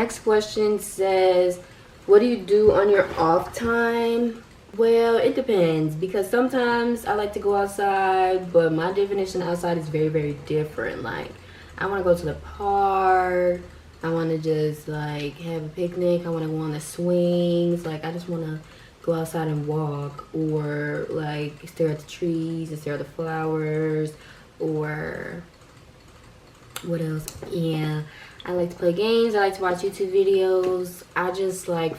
next question says, what do you do on your off time? Well, it depends, because sometimes I like to go outside, but my definition of outside is very, very different. Like, I want to go to the park. I want to just like have a picnic. I want to go on the swings. Like, I just want to go outside and walk, or like stare at the trees and stare at the flowers, or what else? Yeah, I like to play games. I like to watch YouTube videos. I just like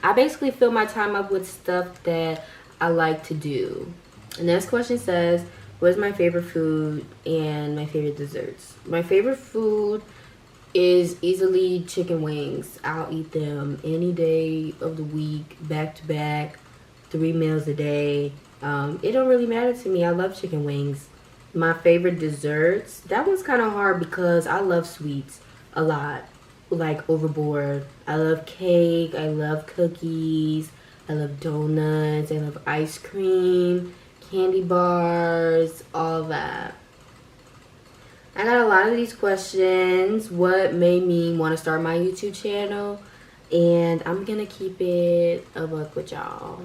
I basically fill my time up with stuff that I like to do. The next question says, what is my favorite food and my favorite desserts? My favorite food is easily chicken wings. I'll eat them any day of the week, back to back, 3 meals a day. It don't really matter to me. I love chicken wings. My favorite desserts, that one's kind of hard because I love sweets a lot, like overboard. I love cake, I love cookies, I love donuts, I love ice cream, candy bars, all that. I got a lot of these questions. What made me want to start my YouTube channel? And I'm gonna keep it a buck with y'all.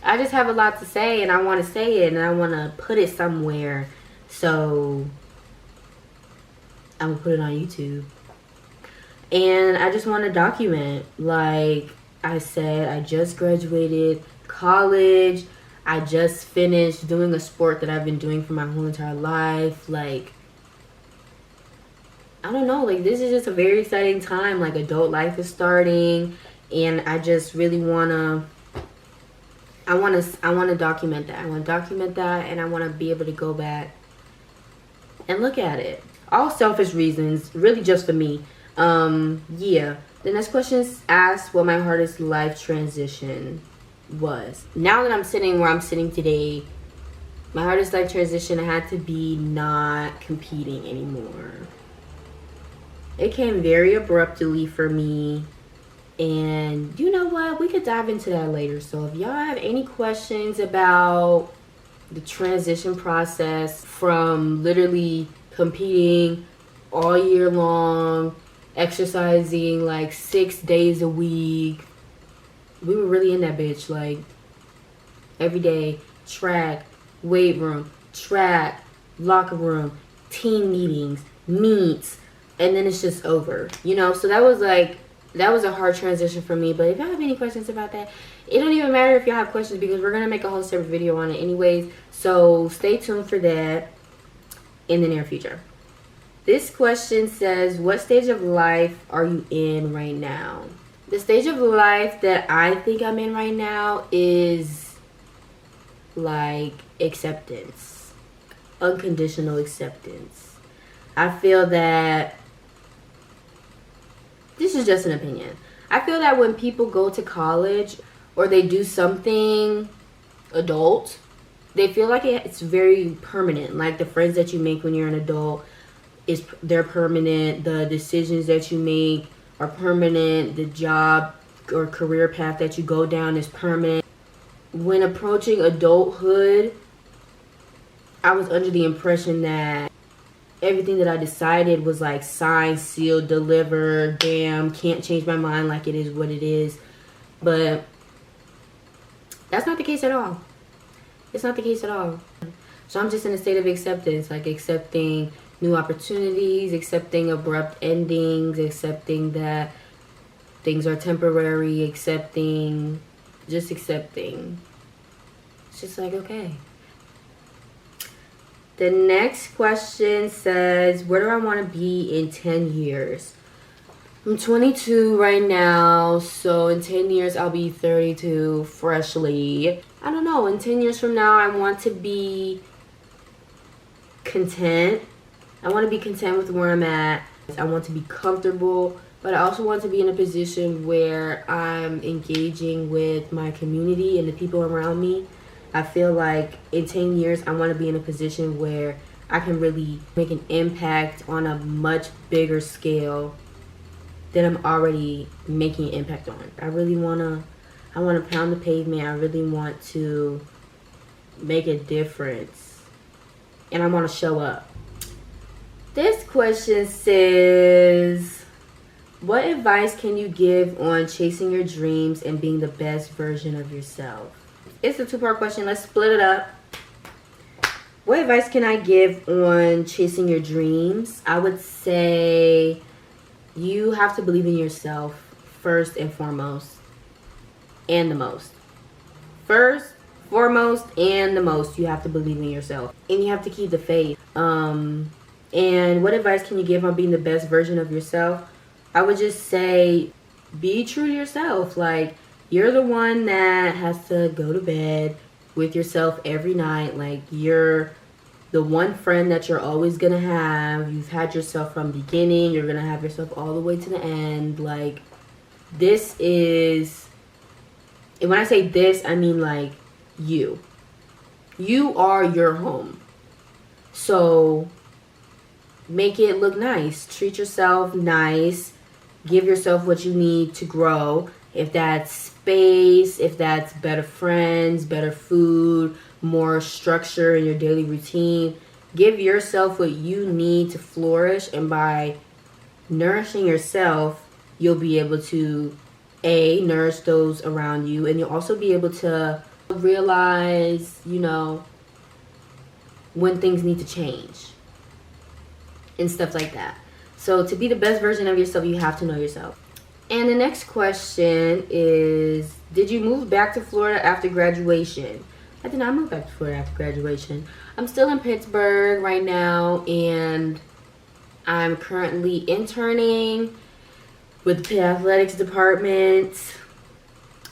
I just have a lot to say, and I want to say it, and I want to put it somewhere. So I'm gonna put it on YouTube. And I just want to document. Like I said, I just graduated college. I just finished doing a sport that I've been doing for my whole entire life. Like, I don't know, like, this is just a very exciting time. Like, adult life is starting, and I just really wanna document that. I want to document that, and I want to be able to go back and look at it. All selfish reasons, really just for me. Yeah. The next question asks what my hardest life transition was. Now that I'm sitting where I'm sitting today, my hardest life transition had to be not competing anymore. It came very abruptly for me. And you know what? We could dive into that later. So if y'all have any questions about the transition process from literally competing all year long, exercising like 6 days a week, we were really in that bitch, like every day, track, weight room, track, locker room, team meetings, meets, and then it's just over, you know? So that was a hard transition for me. But if y'all have any questions about that, it don't even matter if y'all have questions, because we're going to make a whole separate video on it anyways. So stay tuned for that in the near future. This question says, what stage of life are you in right now? The stage of life that I think I'm in right now is like acceptance. Unconditional acceptance. I feel that, this is just an opinion, I feel that when people go to college or they do something adult, they feel like it's very permanent. Like the friends that you make when you're an adult, they're permanent. The decisions that you make are permanent. The job or career path that you go down is permanent. When approaching adulthood, I was under the impression that everything that I decided was like signed, sealed, delivered, damn, can't change my mind, like it is what it is. But that's not the case at all. It's not the case at all. So I'm just in a state of acceptance, like accepting new opportunities, accepting abrupt endings, accepting that things are temporary, just accepting. It's just like, okay. The next question says, where do I want to be in 10 years? I'm 22 right now, so in 10 years I'll be 32 freshly. I don't know, in 10 years from now I want to be content. I want to be content with where I'm at. I want to be comfortable, but I also want to be in a position where I'm engaging with my community and the people around me. I feel like in 10 years, I want to be in a position where I can really make an impact on a much bigger scale than I'm already making an impact on. I want to pound the pavement. I really want to make a difference. And I want to show up. This question says, What advice can you give on chasing your dreams and being the best version of yourself? It's a two-part question. Let's split it up. What advice can I give on chasing your dreams? I would say you have to believe in yourself first and foremost, and the most. First, foremost, and the most, you have to believe in yourself. And you have to keep the faith. And what advice can you give on being the best version of yourself? I would just say, be true to yourself. Like, you're the one that has to go to bed with yourself every night. Like, you're the one friend that you're always gonna have. You've had yourself from the beginning. You're gonna have yourself all the way to the end. Like, this is, and when I say this, I mean like you. You are your home. So make it look nice. Treat yourself nice. Give yourself what you need to grow. If that's space, if that's better friends, better food, more structure in your daily routine. Give yourself what you need to flourish, and by nourishing yourself, you'll be able to nourish those around you, and you'll also be able to realize, when things need to change and stuff like that. So to be the best version of yourself, you have to know yourself. And the next question is, did you move back to Florida after graduation? I did not move back to Florida after graduation. I'm still in Pittsburgh right now, and I'm currently interning with the athletics department,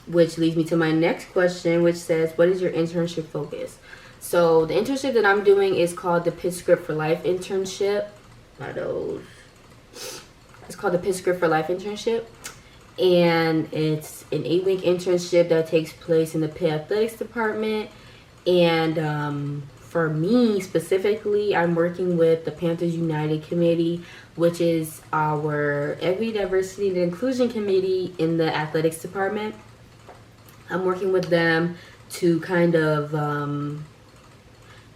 which leads me to my next question, which says, what is your internship focus? So the internship that I'm doing is called the Pitt Script for Life internship. It's called the Pitt Script for Life internship. And it's an 8-week internship that takes place in the Pitt athletics department. And for me specifically, I'm working with the Panthers United Committee, which is our Equity, Diversity, and Inclusion Committee in the athletics department. I'm working with them to kind of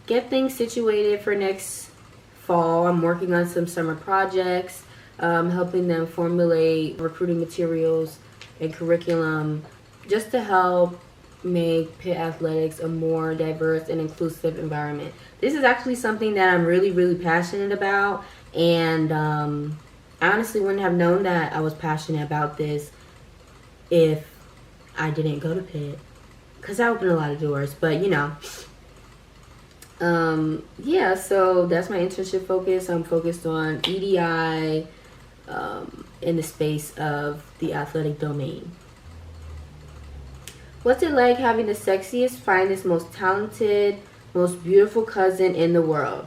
get things situated for next fall. I'm working on some summer projects, helping them formulate recruiting materials and curriculum just to help make Pitt Athletics a more diverse and inclusive environment. This is actually something that I'm really, really passionate about, and I honestly wouldn't have known that I was passionate about this if I didn't go to Pitt, because I opened a lot of doors. But yeah, so that's my internship focus. I'm focused on EDI in the space of the athletic domain. What's it like having the sexiest, finest, most talented, most beautiful cousin in the world?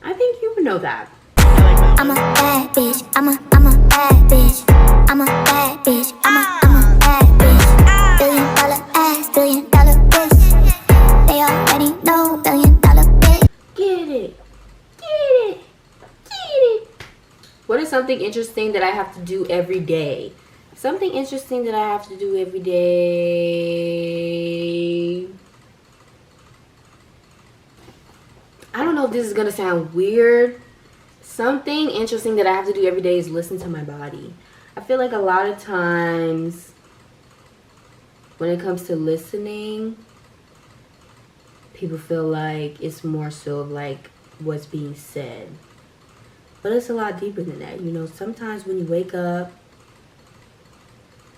I think you would know that. I'm a bad bitch. I'm a bad bitch. I'm a bad bitch. I'm a bad bitch. $1 billion ass, $1 billion bitch. They already know $1 billion bitch. Get it. What is something interesting that I have to do every day? Something interesting that I have to do every day. I don't know if this is gonna sound weird. Something interesting that I have to do every day is listen to my body. I feel like a lot of times when it comes to listening, people feel like it's more so of like what's being said. But it's a lot deeper than that. Sometimes when you wake up,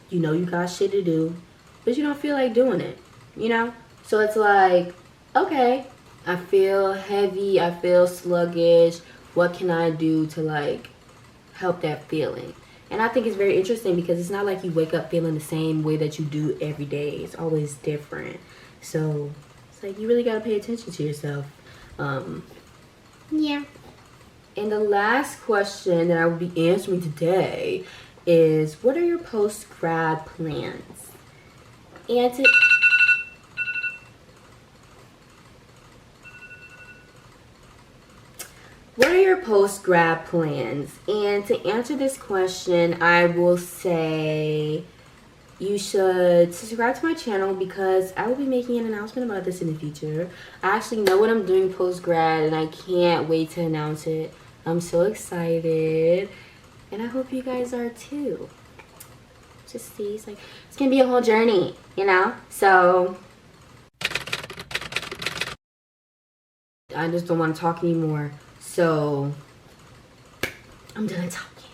you got shit to do, but you don't feel like doing it, So it's like, okay, I feel heavy, I feel sluggish. What can I do to help that feeling? And I think it's very interesting because it's not like you wake up feeling the same way that you do every day. It's always different. So it's like you really got to pay attention to yourself. Yeah. And the last question that I will be answering today is, what are your post-grad plans? What are your post-grad plans? And to answer this question, I will say you should subscribe to my channel because I will be making an announcement about this in the future. I actually know what I'm doing post-grad and I can't wait to announce it. I'm so excited and I hope you guys are too. Just see, it's gonna be a whole journey, you know? So I just don't want to talk anymore. So I'm done talking.